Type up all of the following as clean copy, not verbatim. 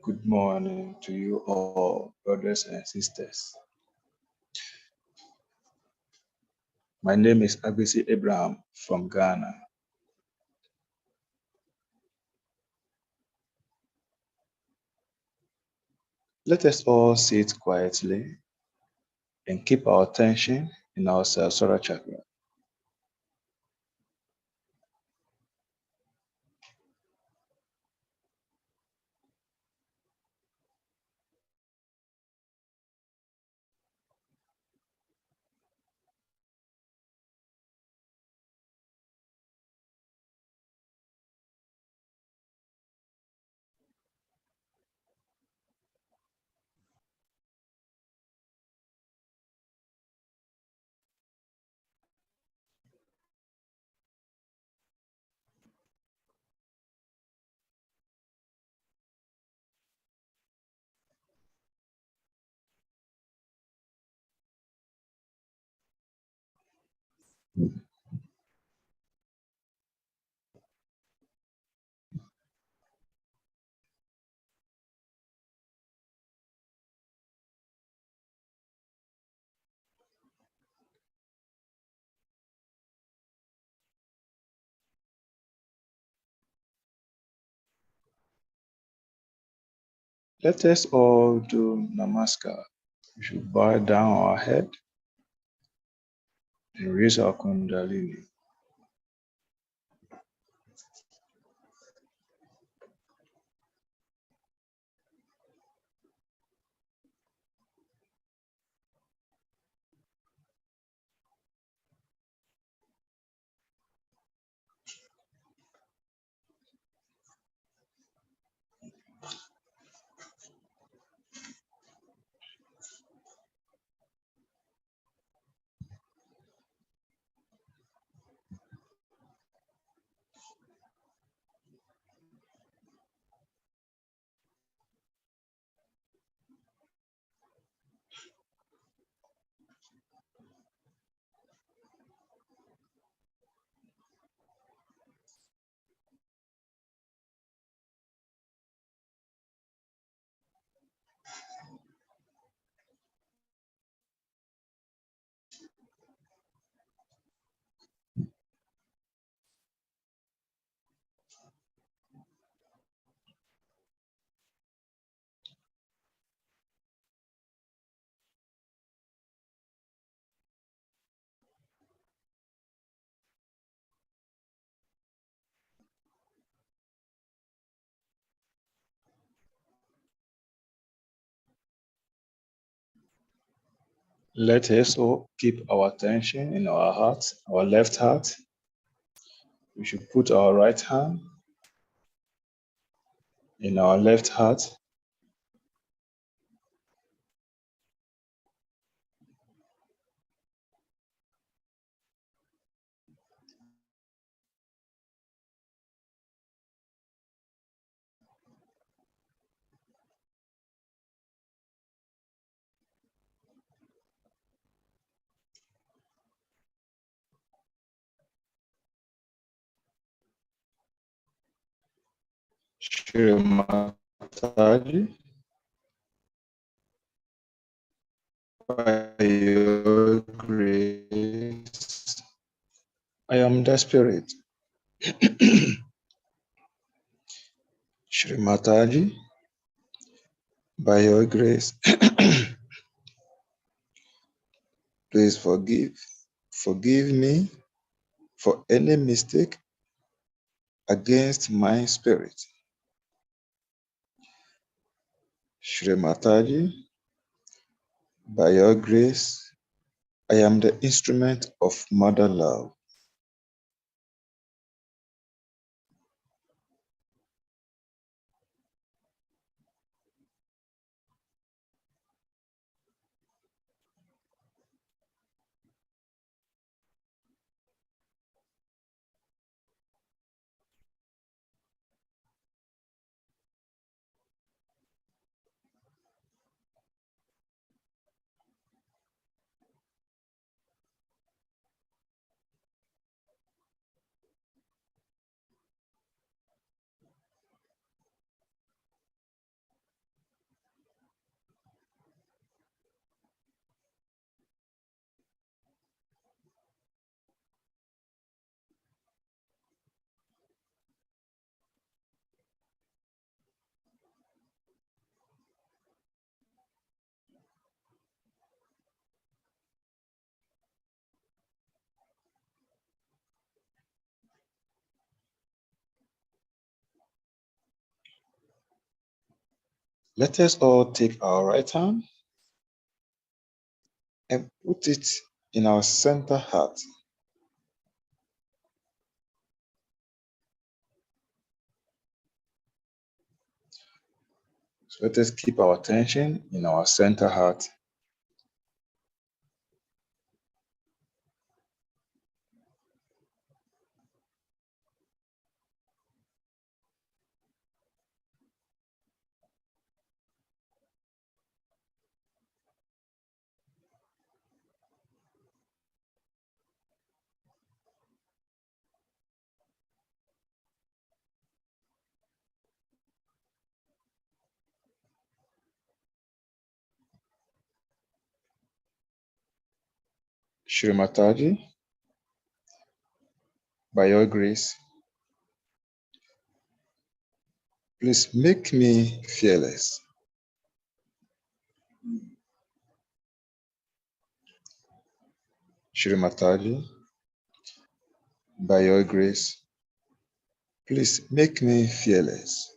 good morning to you all, brothers and sisters. My name is Abisi Abraham from Ghana. Let us all sit quietly and keep our attention in our Sahasrara chakra. Let us all do Namaskar. We should bow down our head and raise our Kundalini. Let us all keep our attention in our heart, our left heart. We should put our right hand in our left heart. Shri Mataji, by your grace, I am the spirit. Shri Mataji, by your grace, please forgive me for any mistake against my spirit. Shri Mataji, by your grace, I am the instrument of mother love. Let us all take our right hand and put it in our center heart. So let us keep our attention in our center heart. Shri Mataji, by your grace, please make me fearless. Shri Mataji, by your grace, please make me fearless.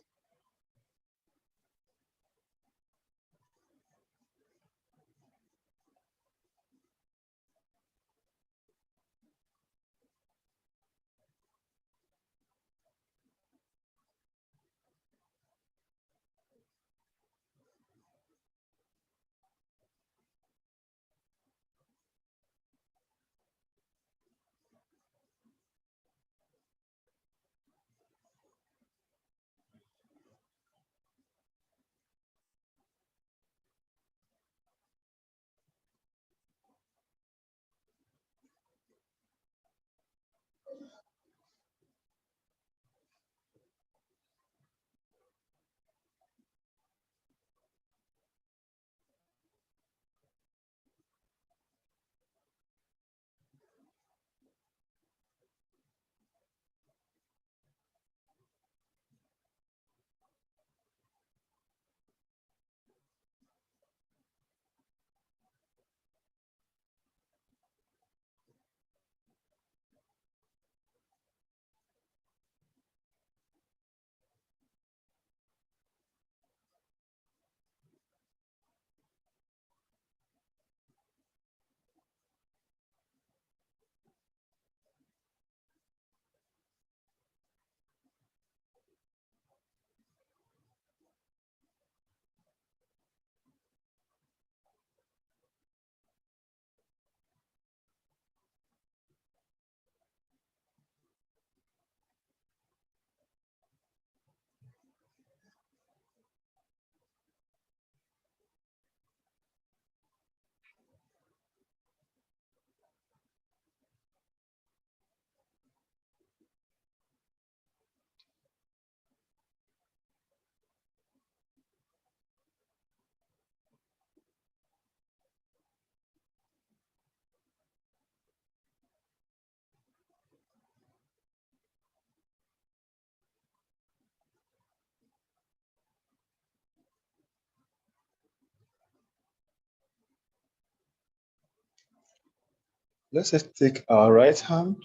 Let us take our right hand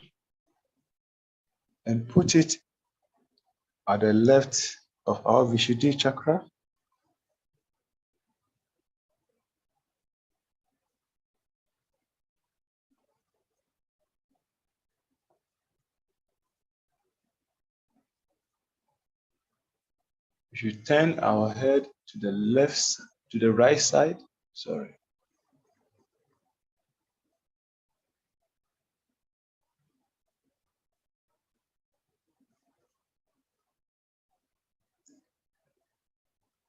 and put it at the left of our Vishuddhi chakra. We should turn our head to the to the right side. Sorry.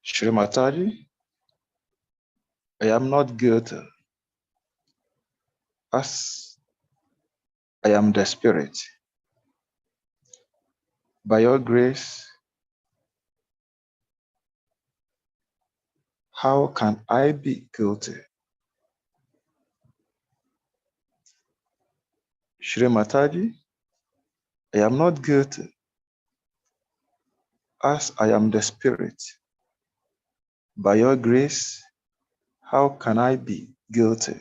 Shri Mataji, I am not guilty, as I am the spirit. By your grace, how can I be guilty? Shri Mataji, I am not guilty, as I am the spirit. By your grace, how can I be guilty?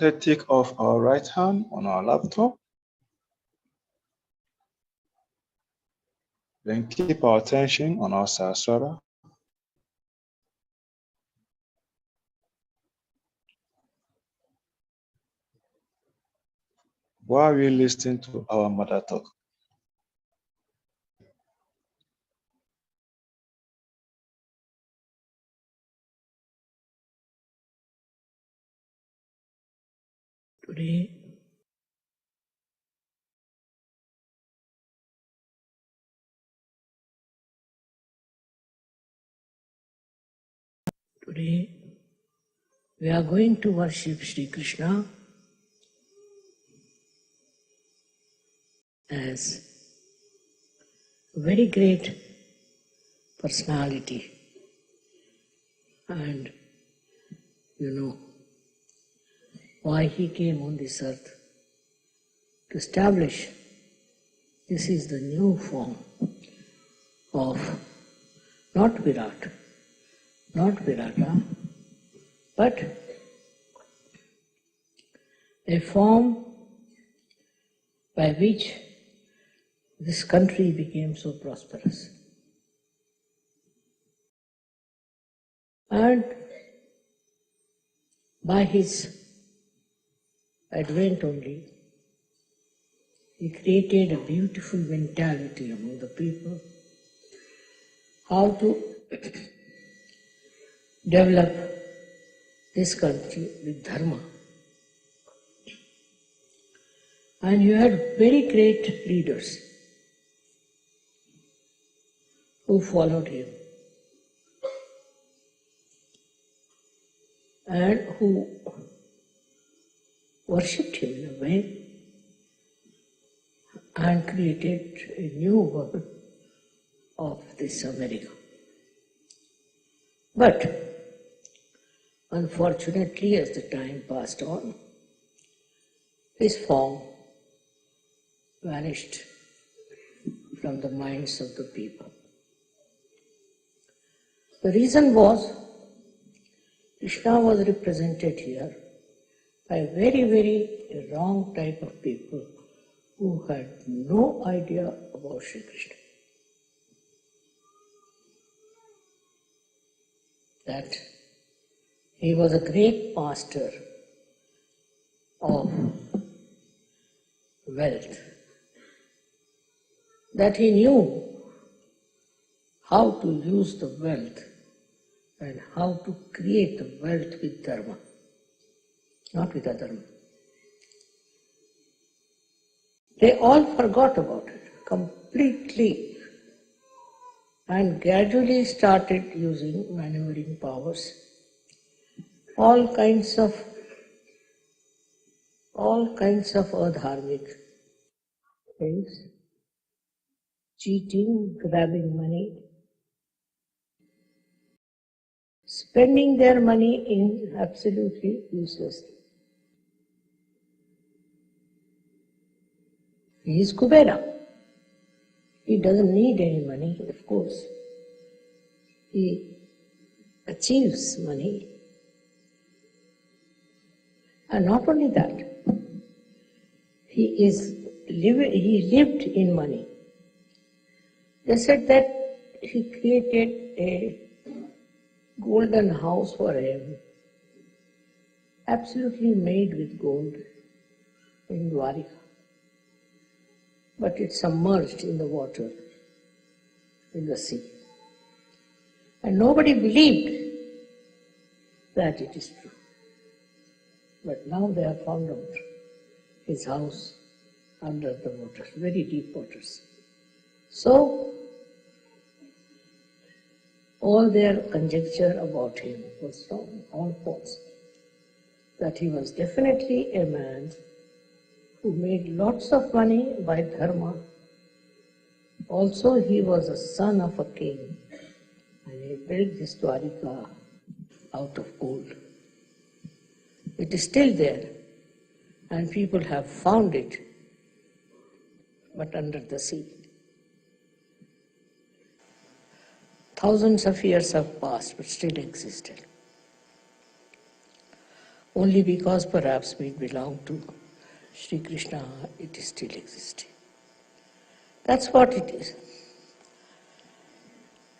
Let's take off our right hand on our laptop. Then keep our attention on our Sahasrara. While we listen to our mother talk. Today, we are going to worship Sri Krishna as a very great personality. And you know why he came on this earth, to establish this is the new form of not Virat, not Virata, but a form by which this country became so prosperous. And by his advent only, he created a beautiful mentality among the people, how to develop this country with dharma. And you had very great leaders who followed him and who worshipped him in a way and created a new world of this America. But unfortunately, as the time passed on, his form vanished from the minds of the people. The reason was Krishna was represented here by a very, very wrong type of people who had no idea about Sri Krishna. That he was a great master of wealth, that he knew how to use the wealth and how to create the wealth with dharma, not with adharma. They all forgot about it completely and gradually started using maneuvering powers, all kinds of adharmic things, cheating, grabbing money, spending their money in absolutely useless things. He is Kubera. He doesn't need any money, of course. He achieves money. And not only that, he lived in money. They said that he created a golden house for him, absolutely made with gold in Dwarika. But it submerged in the water, in the sea. And nobody believed that it is true. But now they have found out his house under the waters, very deep waters. So, all their conjecture about him was wrong, all false. That he was definitely a man who made lots of money by dharma. Also, he was a son of a king, and he built this Dwarika out of gold. It is still there, and people have found it, but under the sea. Thousands of years have passed, but still existed. Only because perhaps we belong to Sri Krishna, it is still existing. That's what it is.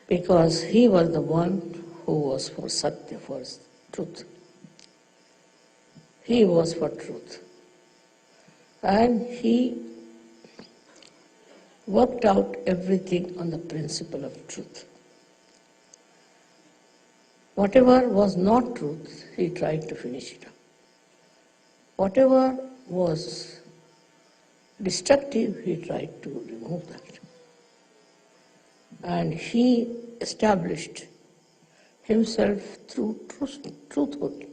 Because he was the one who was for Satya, for truth. He was for truth. And he worked out everything on the principle of truth. Whatever was not truth, he tried to finish it up. Whatever was destructive, he tried to remove that. And he established himself through truth only.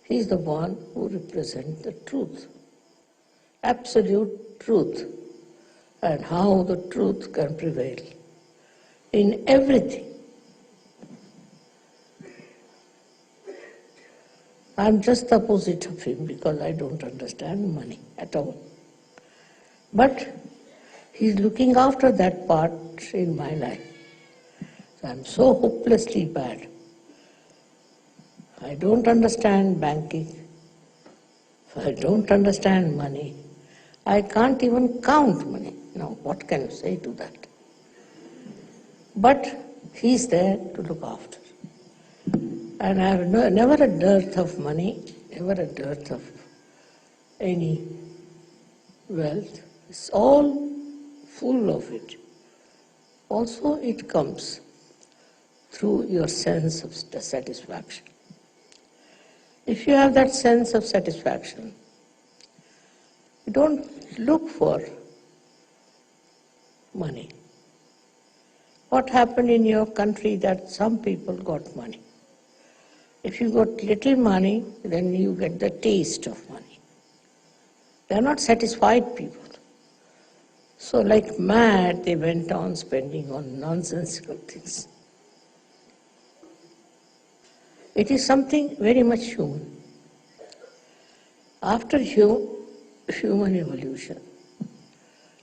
He is the one who represents the truth, absolute truth, and how the truth can prevail in everything. I'm just the opposite of him because I don't understand money at all. But he's looking after that part in my life. So I'm so hopelessly bad. I don't understand banking. I don't understand money. I can't even count money. Now, what can you say to that? But he's there to look after. And I have never a dearth of money, never a dearth of any wealth. It's all full of it. Also, it comes through your sense of satisfaction. If you have that sense of satisfaction, you don't look for money. What happened in your country that some people got money? If you got little money, then you get the taste of money. They are not satisfied people. So like mad, they went on spending on nonsensical things. It is something very much human. After human evolution,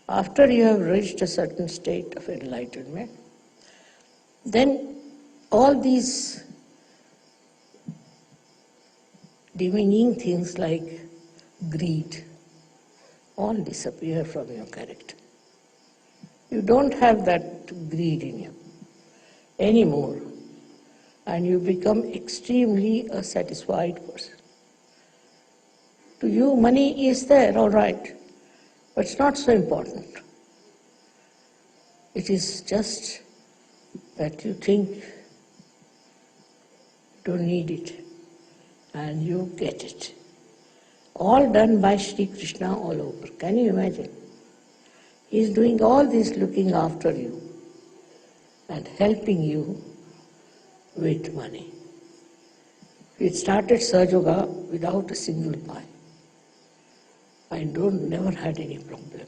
after you have reached a certain state of enlightenment, then all these demeaning things like greed all disappear from your character. You don't have that greed in you anymore, and you become extremely a satisfied person. To you, money is there, all right, but it's not so important. It is just that you think you don't need it, and you get it. All done by Sri Krishna all over. Can you imagine? He is doing all this, looking after you and helping you with money. We started Sahaja Yoga without a single pie. I never had any problem.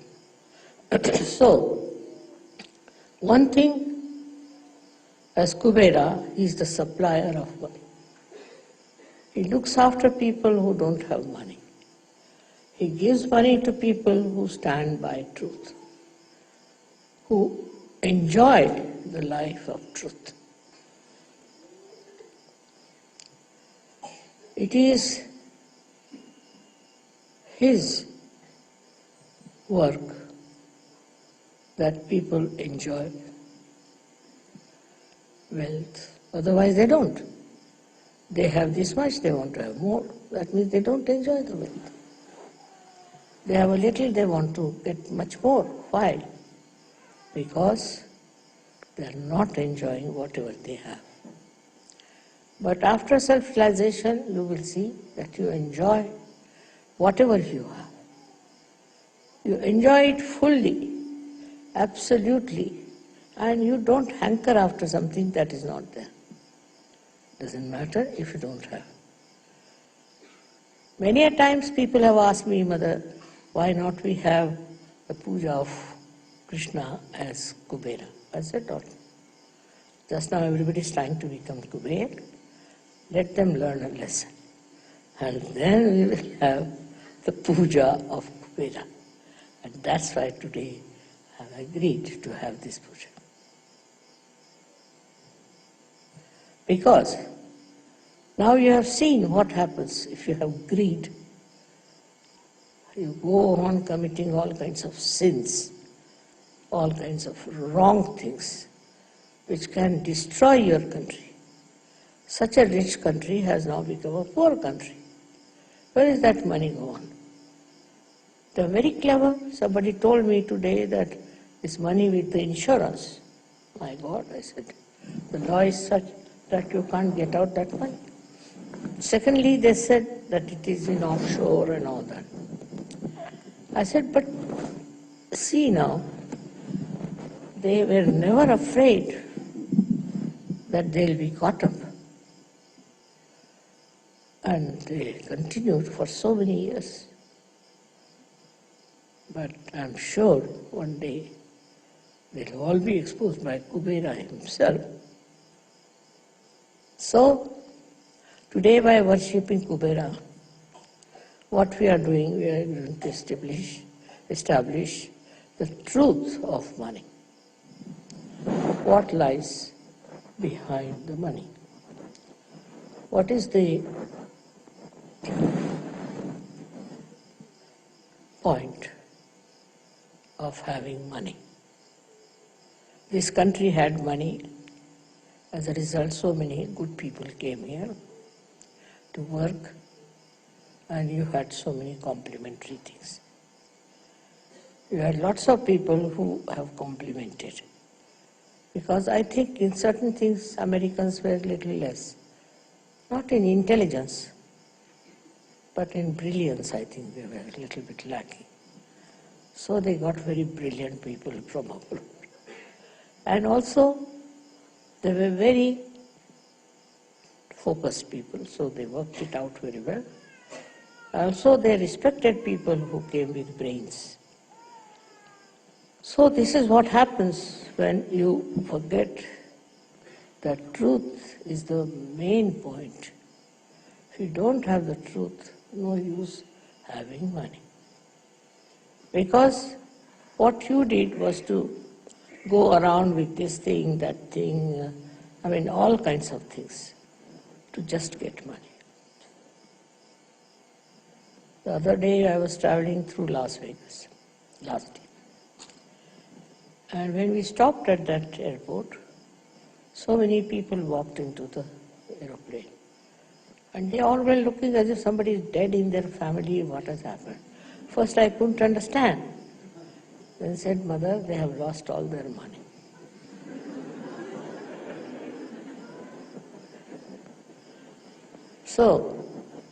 So, one thing, as Kubera, he is the supplier of money. He looks after people who don't have money. He gives money to people who stand by truth, who enjoy the life of truth. It is his work that people enjoy wealth. Otherwise they don't. They have this much, they want to have more. That means they don't enjoy the wealth. They have a little, they want to get much more. Why? Because they are not enjoying whatever they have. But after self-realization, you will see that you enjoy whatever you have. You enjoy it fully, absolutely, and you don't hanker after something that is not there. Doesn't matter if you don't have. Many a times people have asked me, Mother, why not we have the puja of Krishna as Kubera? I said, no. Just now everybody is trying to become Kuber. Let them learn a lesson. And then we will have the puja of Kubera. And that's why today I have agreed to have this puja. Now you have seen what happens if you have greed. You go on committing all kinds of sins, all kinds of wrong things, which can destroy your country. Such a rich country has now become a poor country. Where is that money gone? They are very clever. Somebody told me today that this money with the insurance. My God, I said, the law is such that you can't get out that money. Secondly, they said that it is in offshore and all that. I said, but see now, they were never afraid that they'll be caught up. And they continued for so many years. But I'm sure one day they'll all be exposed by Kubera himself. So, today by worshipping Kubera, what we are doing, we are going to establish the truth of money. What lies behind the money? What is the point of having money? This country had money. As a result, so many good people came here to work, and you had so many complimentary things. You had lots of people who have complimented. Because I think in certain things Americans were a little less. Not in intelligence, but in brilliance I think they were a little bit lacking. So they got very brilliant people from abroad. And also they were very focused people, so they worked it out very well. Also they respected people who came with brains. So this is what happens when you forget that truth is the main point. If you don't have the truth, no use having money. Because what you did was to go around with this thing, that thing, all kinds of things, to just get money. The other day I was traveling through Las Vegas, last year. And when we stopped at that airport, so many people walked into the aeroplane. And they all were looking as if somebody is dead in their family, what has happened. First I couldn't understand. Then said, Mother, they have lost all their money. So,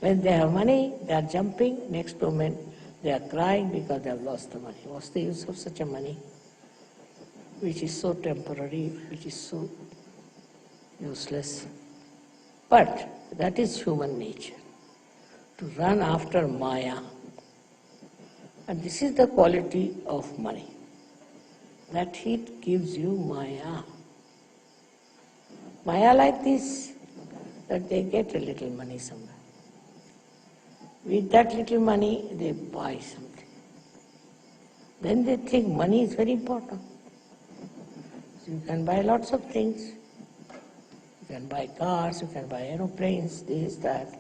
when they have money, they are jumping. Next moment, they are crying because they have lost the money. What's the use of such a money, which is so temporary, which is so useless? But that is human nature, to run after Maya. And this is the quality of money, that it gives you Maya. Maya like this, that they get a little money somewhere. With that little money, they buy something. Then they think money is very important. So you can buy lots of things. You can buy cars, you can buy aeroplanes, this, that.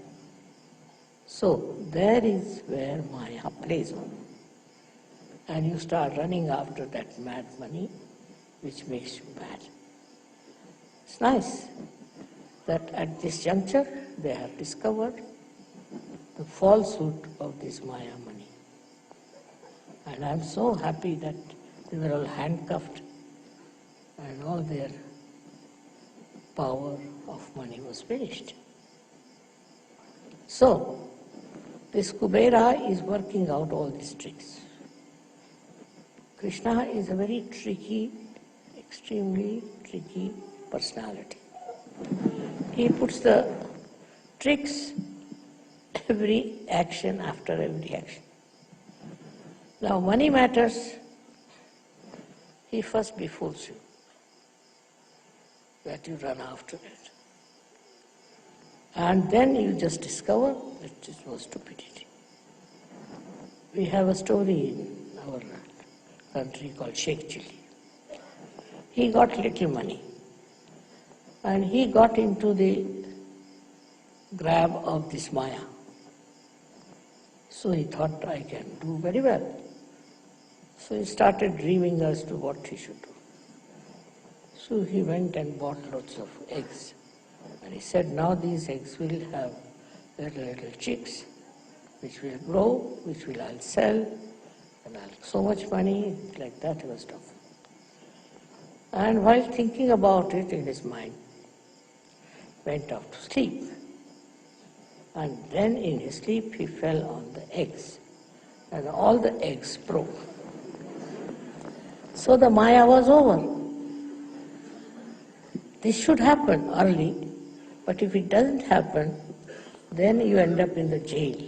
So there is where Maya plays on. And you start running after that mad money, which makes you mad. It's nice that at this juncture they have discovered the falsehood of this Maya money. And I'm so happy that they were all handcuffed and all their power of money was finished. So, this Kubera is working out all these tricks. Krishna is a very tricky, extremely tricky personality. He puts the tricks every action after every action. Now money matters, he first befools you, that you run after it. And then you just discover that it was stupidity. We have a story in our country called Sheikh Chili. He got little money and he got into the grab of this Maya. So he thought, I can do very well. So he started dreaming as to what he should do. So he went and bought lots of eggs. And he said, now these eggs will have little chicks, which will grow, which will I'll sell, and I'll have so much money, like that he was talking. And while thinking about it in his mind, went off to sleep. And then in his sleep he fell on the eggs, and all the eggs broke. So the Maya was over. This should happen early, but if it doesn't happen, then you end up in the jail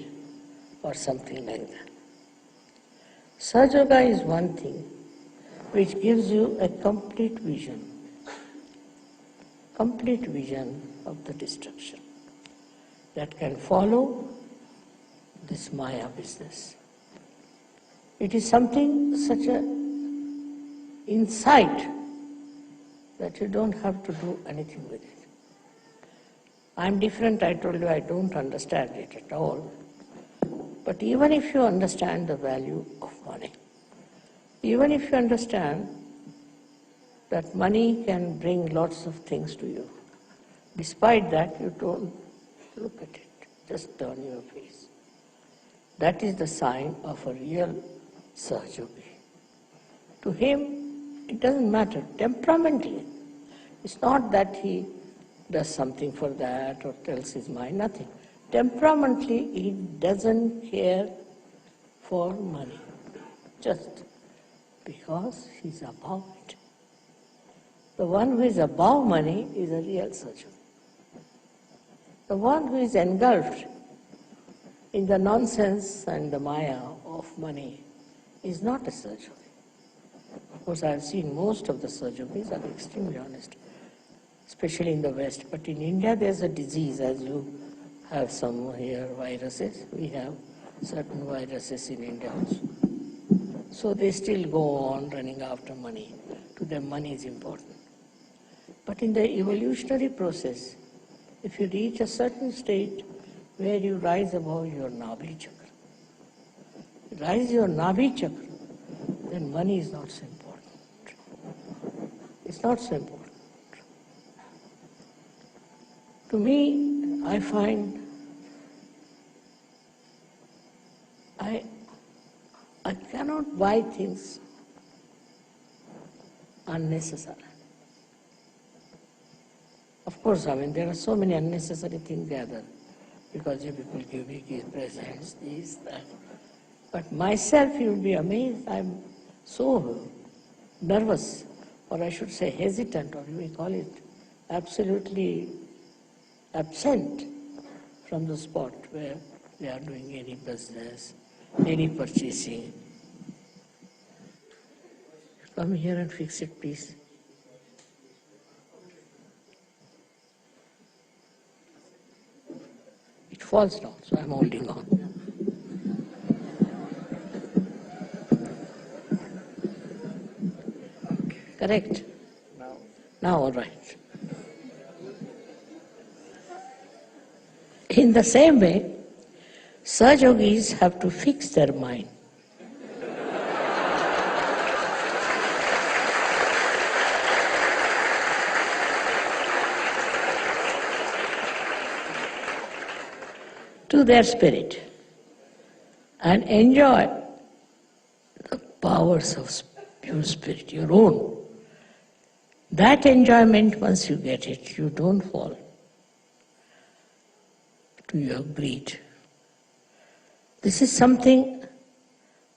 or something like that. Sahaja Yoga is one thing which gives you a complete vision of the destruction that can follow this Maya business. It is something, such a insight that you don't have to do anything with it. I'm different, I told you, I don't understand it at all. But even if you understand the value of money, even if you understand that money can bring lots of things to you, despite that you don't look at it, just turn your face. That is the sign of a real Sahaja Yogi. To him, it doesn't matter, temperamentally. It's not that he does something for that or tells his mind, nothing. Temperamentally, he doesn't care for money, just because he's above it. The one who is above money is a real Sahaja Yogi. The one who is engulfed in the nonsense and the Maya of money is not a Sahaja Yogi. Of course, I have seen most of the Sahaja Yogis are extremely honest, especially in the West. But in India, there's a disease, as you have some here viruses. We have certain viruses in India also. So they still go on running after money. To them, money is important. But in the evolutionary process, if you reach a certain state where you rise above your Nabhi chakra, rise your Nabhi chakra, then money is not so important. It's not so important. To me, I find I cannot buy things unnecessarily. Of course, there are so many unnecessary things gathered because you people give me presents, this, that. But myself, you will be amazed, I'm so nervous, or I should say hesitant, or you may call it absolutely absent from the spot where they are doing any business, any purchasing. Come here and fix it, please. It falls down, so I'm holding on. Correct? Now all right. In the same way, Sahaja Yogis have to fix their mind. To their spirit and enjoy the powers of pure spirit, your own. That enjoyment, once you get it, you don't fall to your greed. This is something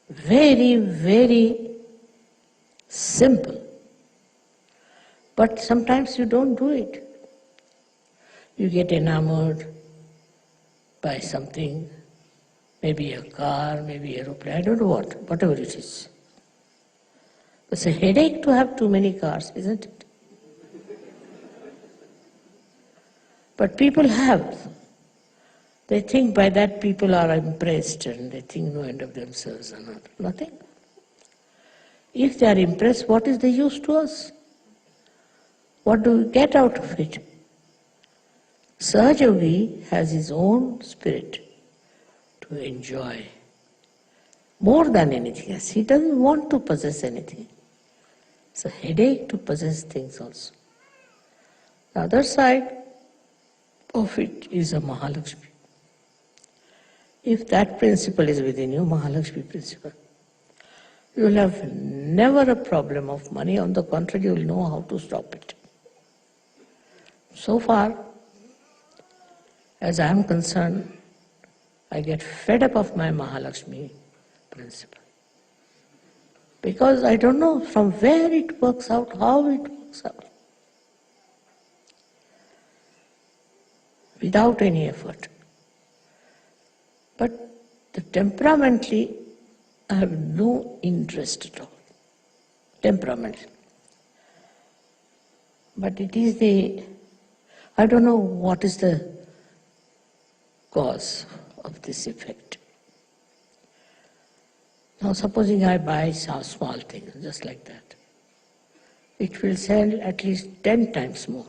very, very simple. But sometimes you don't do it. You get enamored by something, maybe a car, maybe an aeroplane, I don't know what, whatever it is. It's a headache to have too many cars, isn't it? But people have. They think by that people are impressed and they think no end of themselves or not. Nothing. If they are impressed, what is the use to us? What do we get out of it? Sahaja-yogi has his own spirit to enjoy more than anything else. He doesn't want to possess anything. It's a headache to possess things also. The other side of it is a Mahalakshmi. If that principle is within you, Mahalakshmi principle, you will have never a problem of money. On the contrary, you will know how to stop it. So far, as I am concerned, I get fed up of my Mahalakshmi principle. Because I don't know from where it works out, how it works out. Without any effort. But temperamentally, I have no interest at all. Temperamentally. But it is I don't know what is the cause of this effect. Now supposing I buy some small thing, just like that. It will sell at least 10 times more.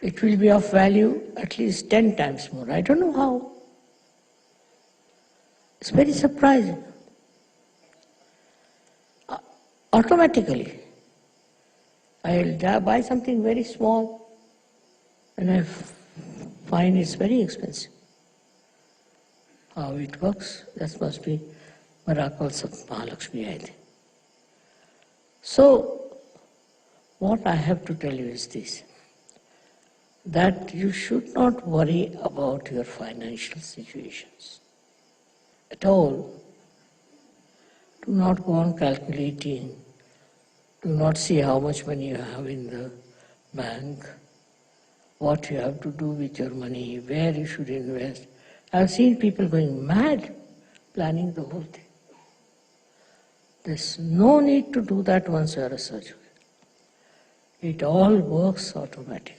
It will be of value at least 10 times more. I don't know how. It's very surprising. Automatically, I'll buy something very small and I find it's very expensive. How it works, that must be miracles of Mahalakshmi, I think. So, what I have to tell you is this, that you should not worry about your financial situations at all. Do not go on calculating. Do not see how much money you have in the bank, what you have to do with your money, where you should invest. I've seen people going mad planning the whole thing. There's no need to do that once you are a surgeon. It all works automatically.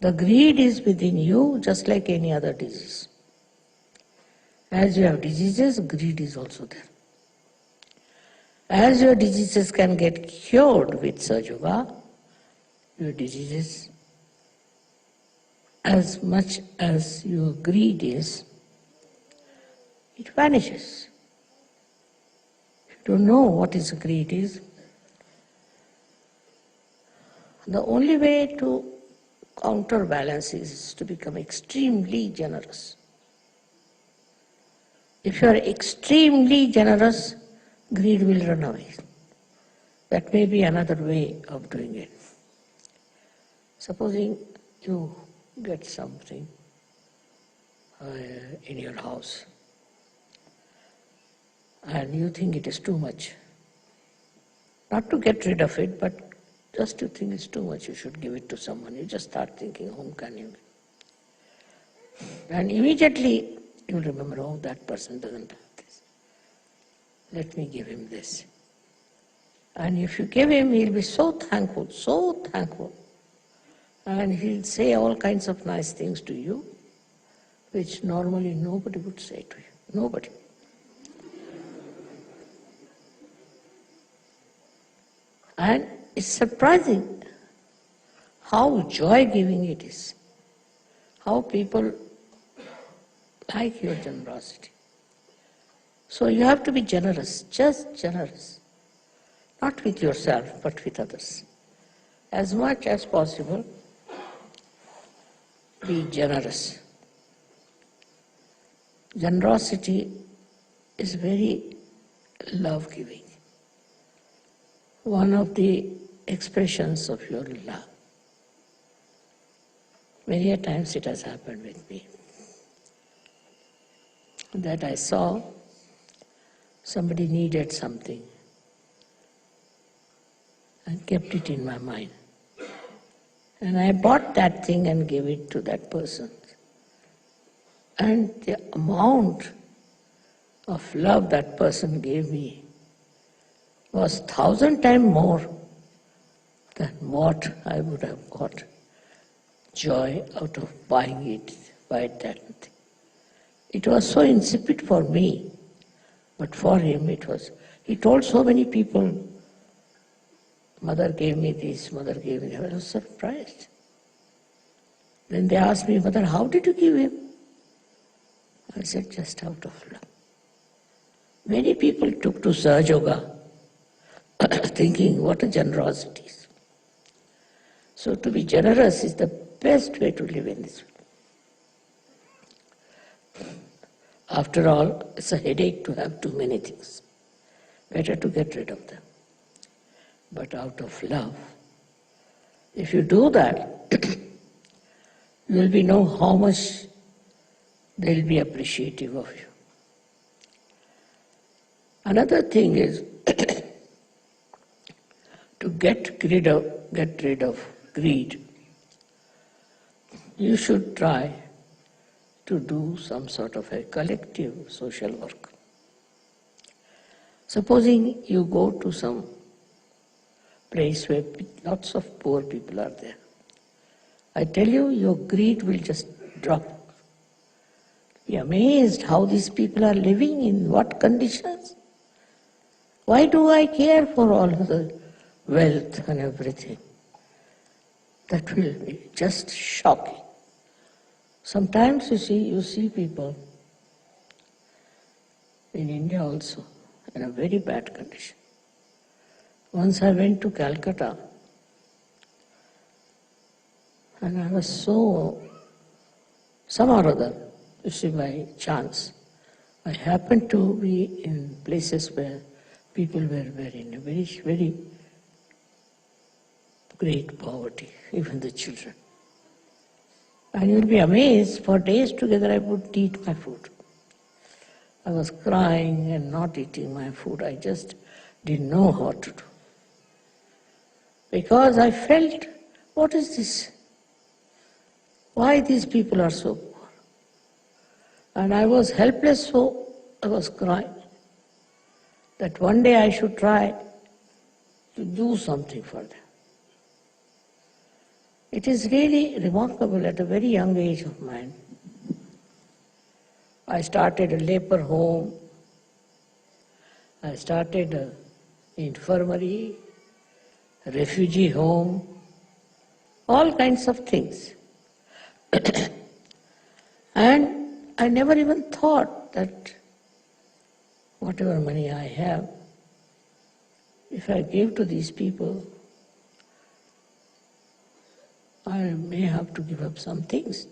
The greed is within you just like any other disease. As you have diseases, greed is also there. As your diseases can get cured with Sahaja Yoga, your diseases, as much as your greed is, it vanishes. If you don't know what is greed is, the only way to counterbalance is to become extremely generous. If you are extremely generous, greed will run away. That may be another way of doing it. Supposing you get something in your house and you think it is too much. Not to get rid of it, but just to think it's too much, you should give it to someone. You just start thinking, whom can you give? And immediately you'll remember, oh, that person doesn't have this. Let me give him this. And if you give him, he'll be so thankful. And he'll say all kinds of nice things to you, which normally nobody would say to you. Nobody. And it's surprising how joy-giving it is. How people like your generosity. So you have to be generous, just generous. Not with yourself, but with others. As much as possible, be generous. Generosity is very love-giving. One of the expressions of your love. Many a times it has happened with me. That I saw somebody needed something and kept it in my mind. And I bought that thing and gave it to that person. And the amount of love that person gave me was 1,000 times more than what I would have got joy out of buying that thing. It was so insipid for me, but for him it was. He told so many people, mother gave me this, mother gave me that. I was surprised. Then they asked me, Mother, how did you give him? I said, just out of love. Many people took to Sahaja Yoga thinking, what a generosity. So to be generous is the best way to live in this world. After all, it's a headache to have too many things. Better to get rid of them. But out of love, if you do that, you will know how much they'll be appreciative of you. Another thing is to get rid of greed. You should try to do some sort of a collective social work. Supposing you go to some place where lots of poor people are there. I tell you, your greed will just drop. Be amazed how these people are living, in what conditions. Why do I care for all the wealth and everything? That will be just shocking. Sometimes you see people in India also in a very bad condition. Once I went to Calcutta and I was some or other, you see, by chance, I happened to be in places where people were in a very, very great poverty, even the children. And you'll be amazed, for days together I wouldn't eat my food. I was crying and not eating my food. I just didn't know how to do. Because I felt, what is this? Why these people are so poor? And I was helpless, so I was crying. That one day I should try to do something for them. It is really remarkable at a very young age of mine. I started a leper home. I started an infirmary, a refugee home, all kinds of things. And I never even thought that whatever money I have, if I give to these people, I may have to give up some things.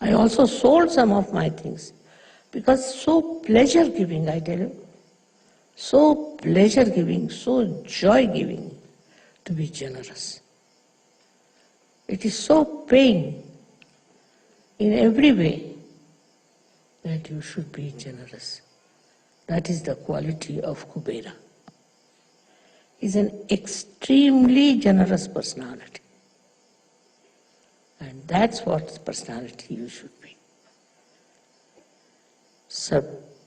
I also sold some of my things because so pleasure-giving, I tell you, so pleasure-giving, so joy-giving to be generous. It is so paying in every way that you should be generous. That is the quality of Kubera. He is an extremely generous personality. And that's what personality you should be. So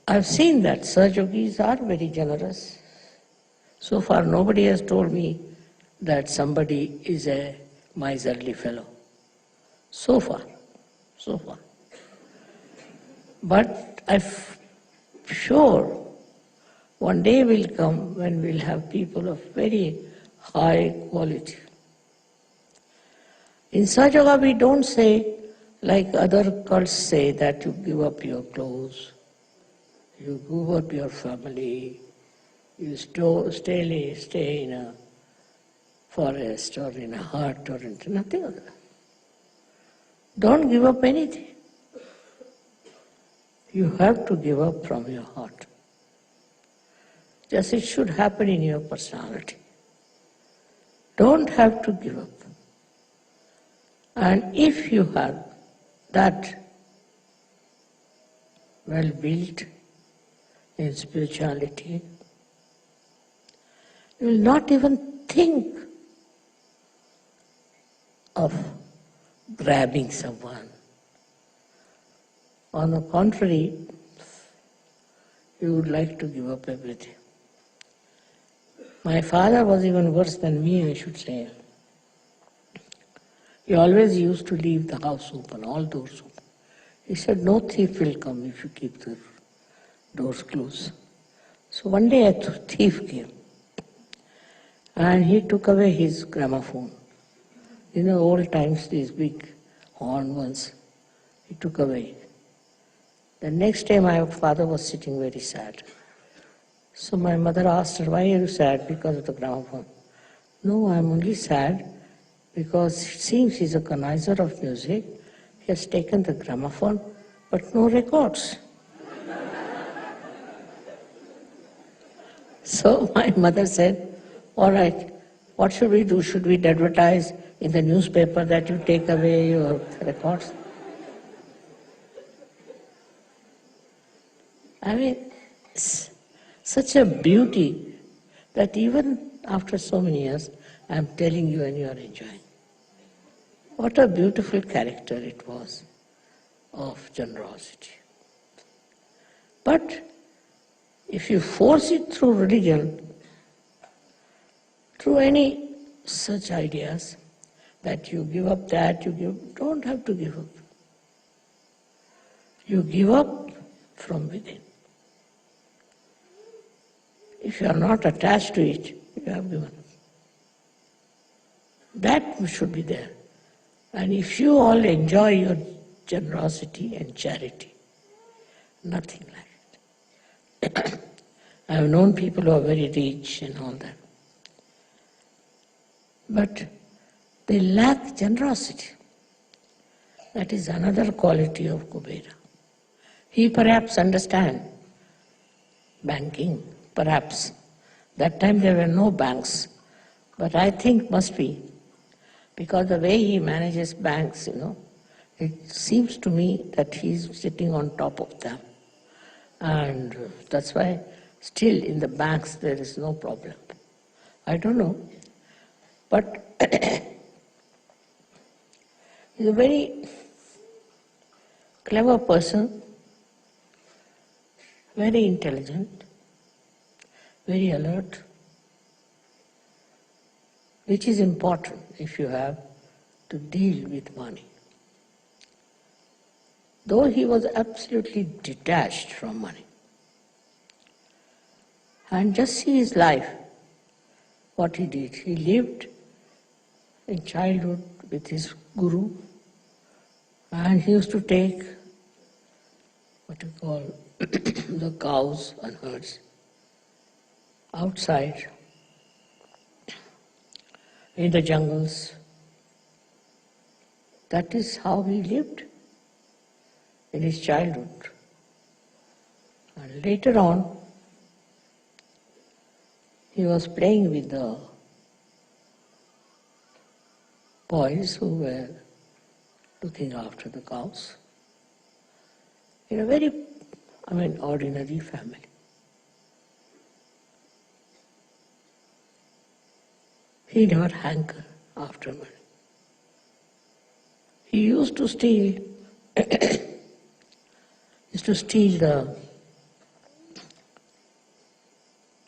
I've seen that Sahajogis are very generous. So far nobody has told me that somebody is a miserly fellow. So far. But I'm sure one day will come when we'll have people of very high quality. In Sahaja Yoga we don't say, like other cults say, that you give up your clothes, you give up your family, you stay in a forest or in a hut or into nothing of that. Don't give up anything. You have to give up from your heart. Just it should happen in your personality. Don't have to give up. And if you have that well built in spirituality, you will not even think of grabbing someone. On the contrary, you would like to give up everything. My father was even worse than me, I should say. He always used to leave the house open, all doors open. He said, no thief will come if you keep the doors closed. So one day a thief came and he took away his gramophone. You know, old times, these big horn once. He took away. The next day my father was sitting very sad. So my mother asked her, why are you sad? Because of the gramophone. No, I'm only sad because it seems he's a connoisseur of music. He has taken the gramophone, but no records. So my mother said, all right, what should we do? Should we advertise in the newspaper that you take away your records? I mean, it's such a beauty that even after so many years, I'm telling you and you are enjoying. What a beautiful character it was of generosity. But if you force it through religion, through any such ideas, that you give up that, don't have to give up. You give up from within. If you are not attached to it, you have given up. That should be there. And if you all enjoy your generosity and charity, nothing like it. I have known people who are very rich and all that. But they lack generosity. That is another quality of Kubera. He perhaps understands banking, perhaps. That time there were no banks, but I think must be, because the way he manages banks, it seems to me that he's sitting on top of them. And that's why still in the banks there is no problem. I don't know. But he's a very clever person, very intelligent, very alert, which is important if you have to deal with money. Though he was absolutely detached from money. And just see his life, what he did. He lived in childhood with his guru, and he used to take what you call the cows and herds outside in the jungles. That is how he lived in his childhood. And later on, he was playing with the boys who were looking after the cows in a very, ordinary family. He never hankered after money. He used to steal the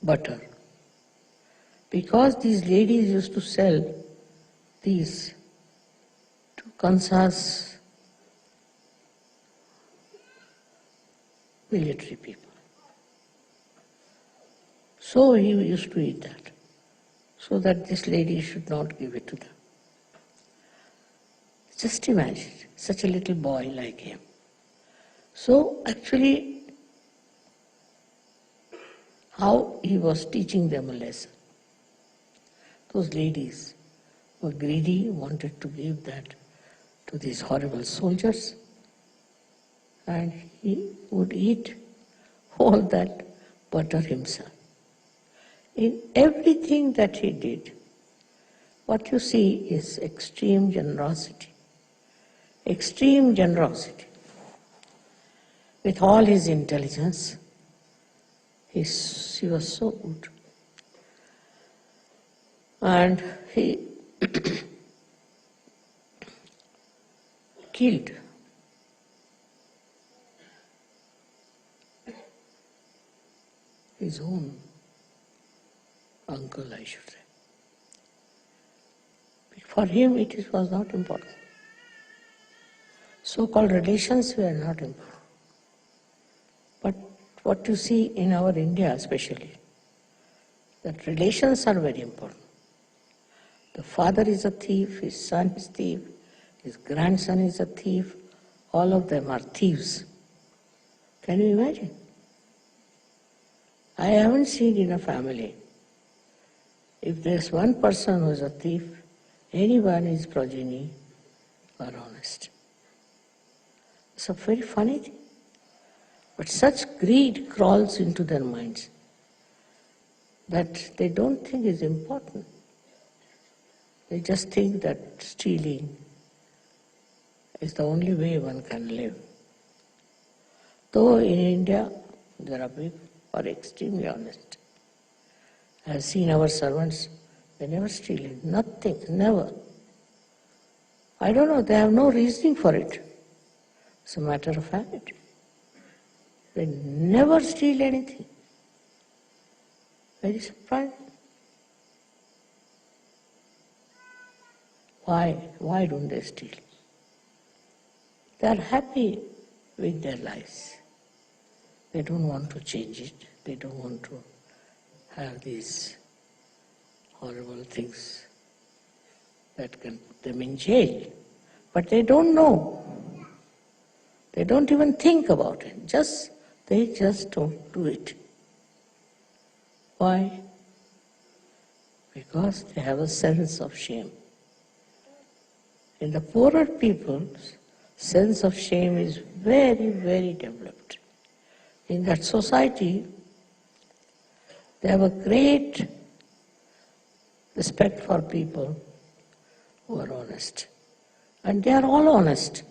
butter, because these ladies used to sell these to Kansas military people. So he used to eat that, so that this lady should not give it to them. Just imagine, such a little boy like him. So actually, how he was teaching them a lesson. Those ladies were greedy, wanted to give that to these horrible soldiers, and he would eat all that butter himself. In everything that he did, what you see is extreme generosity. Extreme generosity. With all his intelligence, he was so good. And he killed his own uncle, I should say. For him, it was not important. So-called relations were not important. But what you see in our India especially, that relations are very important. The father is a thief, his son is thief, His grandson is a thief. All of them are thieves. Can you imagine? I haven't seen in a family, if there's one person who is a thief, anyone is progeny are honest. It's a very funny thing. But such greed crawls into their minds that they don't think is important. They just think that stealing is the only way one can live. Though in India, there are people who are extremely honest. I have seen our servants, they never steal it, nothing, never. I don't know, they have no reasoning for it. It's a matter of habit. They never steal anything. Very surprising. Why? Why don't they steal? They are happy with their lives. They don't want to change it. They don't want to have these horrible things that can put them in jail. But they don't know. They don't even think about it. They just don't do it. Why? Because they have a sense of shame. In the poorer people's sense of shame is very, very developed. In that society, they have a great respect for people who are honest. And they are all honest.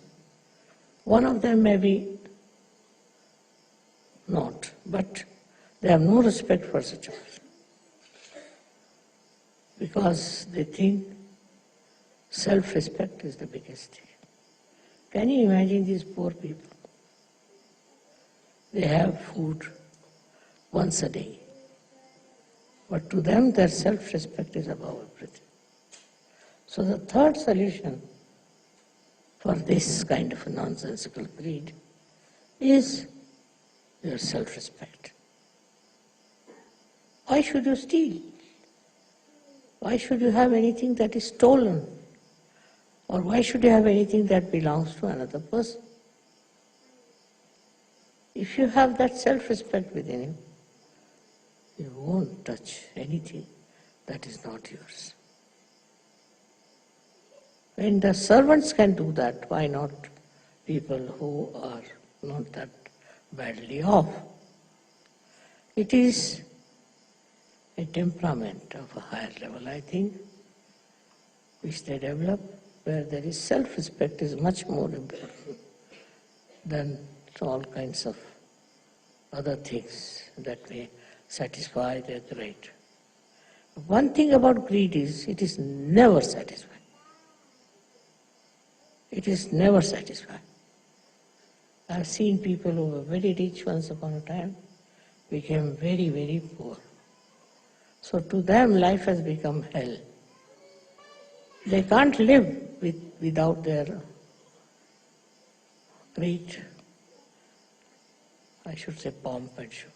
One of them may be not, but they have no respect for such a person. Because they think self-respect is the biggest thing. Can you imagine these poor people? They have food once a day. But to them, their self-respect is above everything. So the third solution for this kind of a nonsensical greed is your self-respect. Why should you steal? Why should you have anything that is stolen? Or why should you have anything that belongs to another person? If you have that self-respect within you, you won't touch anything that is not yours. When the servants can do that, why not people who are not that badly off? It is a temperament of a higher level, I think, which they develop, where there is self-respect is much more important than all kinds of other things that may satisfy their greed. One thing about greed is it is never satisfied. It is never satisfied. I have seen people who were very rich once upon a time became very, very poor. So to them life has become hell. They can't live without their great, I should say, pomp and show.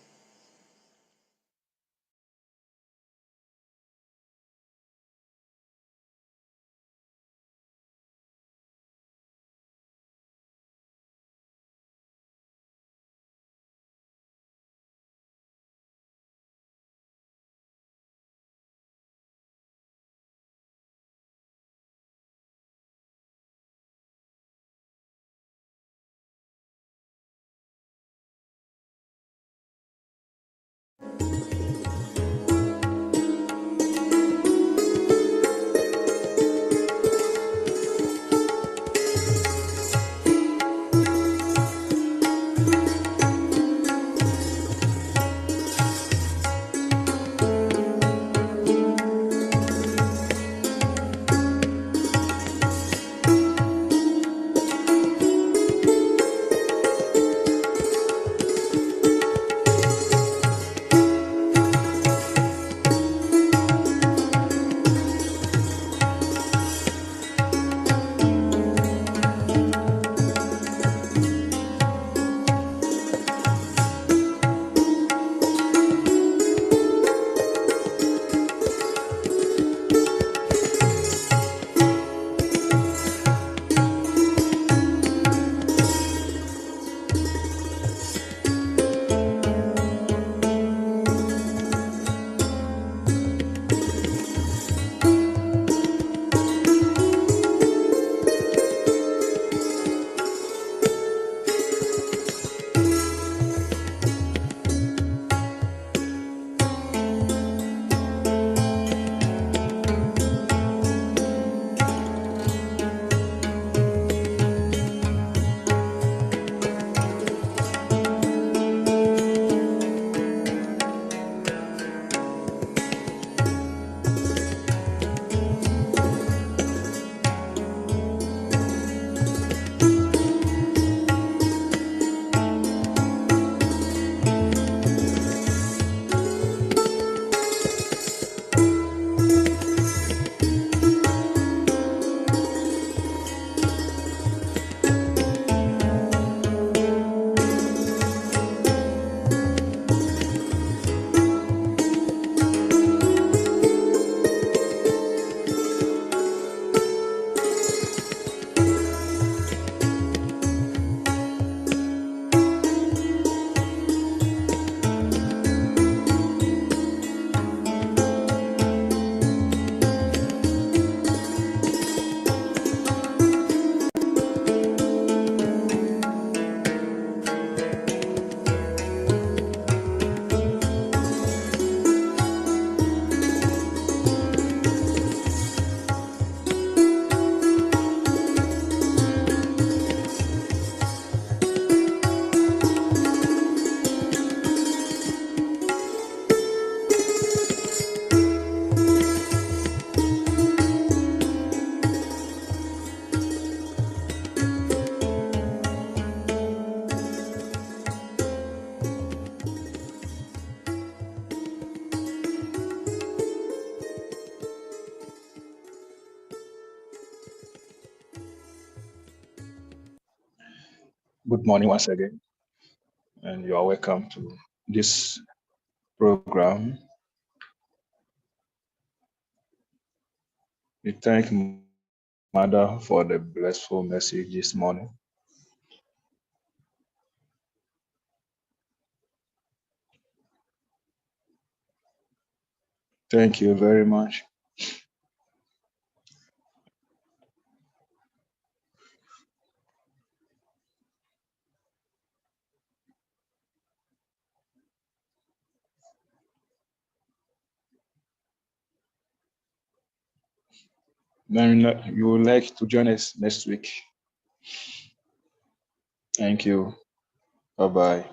good morning once again, and you are welcome to this program. We thank Mother for the blissful message this morning. Thank you very much. Then you would like to join us next week. Thank you. Bye-bye.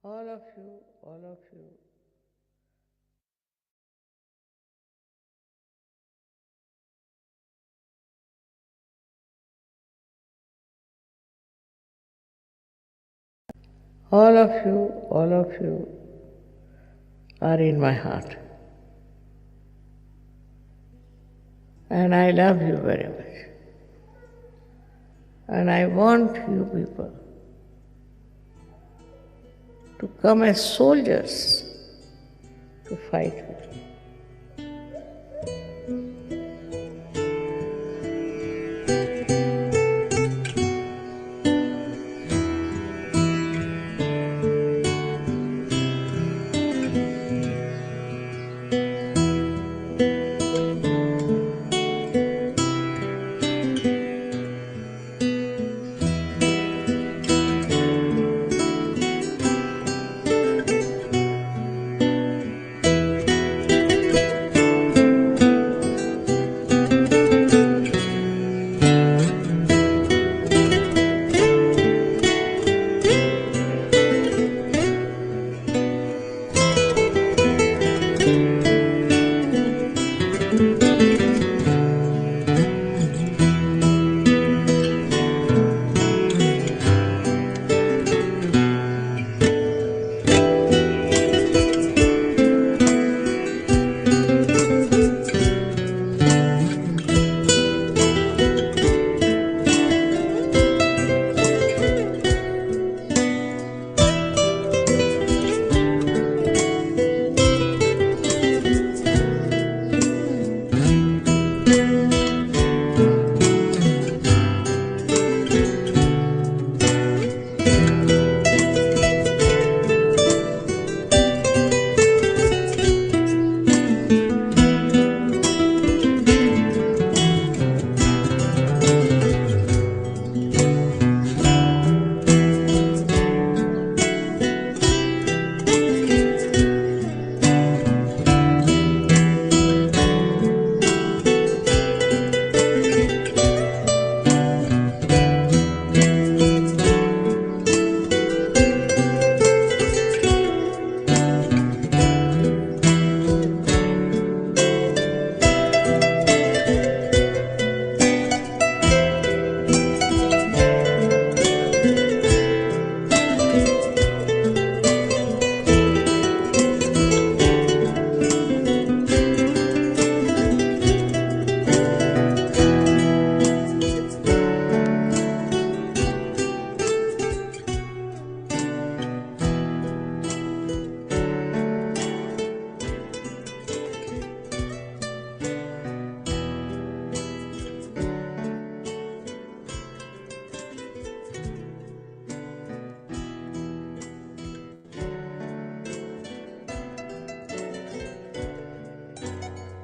All of you. All of you are in my heart. And I love you very much. And I want you people to come as soldiers to fight with me.